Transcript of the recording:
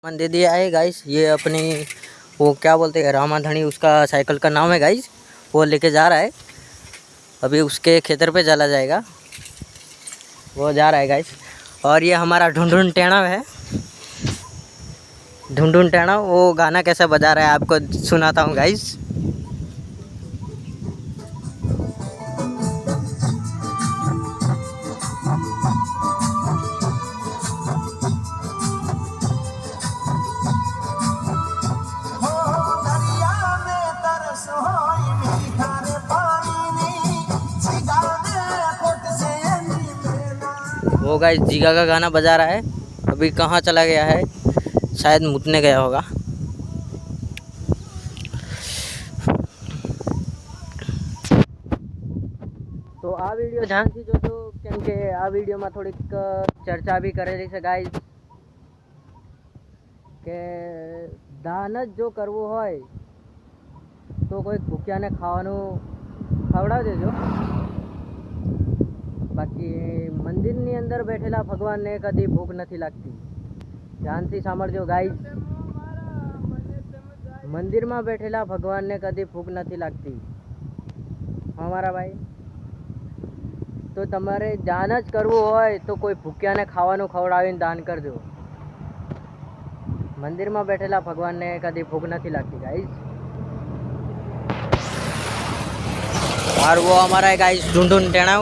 सामान दे दिया है गाइस। ये अपनी वो क्या बोलते हैं रामाधनी, उसका साइकिल का नाम है गाइस। वो लेके जा रहा है, अभी उसके खेतर पे चला जाएगा, वो जा रहा है गाइस। और ये हमारा ढूंढून टेढ़ा है, ढूंढून टेढ़ा। वो गाना कैसे बजा रहा है आपको सुनाता हूँ गाइस। वो गाइस जीगा का गाना बजा रहा है। अभी कहाँ चला गया है, शायद मुतने गया होगा। तो आ वीडियो ध्यान થી જોજો, કેમ કે આ વિડીયોમાં થોડીક ચર્ચા બી કરેલી છે ગાઈસ, કે દાન જ જો કરવું હોય તો કોઈ ભૂખ્યાને ખાવાનું ખવડાવી દેજો, બાકી મંદિરની અંદર બેઠેલા ભગવાનને કદી ભૂખ નથી લાગતી। ધ્યાનથી સાંભળજો ગાઈસ, મંદિરમાં બેઠેલા ભગવાનને કદી ભૂખ નથી લાગતી। અમારા ભાઈ, તો તમારે દાન જ કરવું હોય તો કોઈ ભૂખ્યાને ખાવાનું ખવડાવીને દાન કરજો। મંદિરમાં બેઠેલા ભગવાનને કદી ભૂખ નથી લાગતી ગાઈસ। और वो हमारा है गाइस ढूंढून टेढ़ा।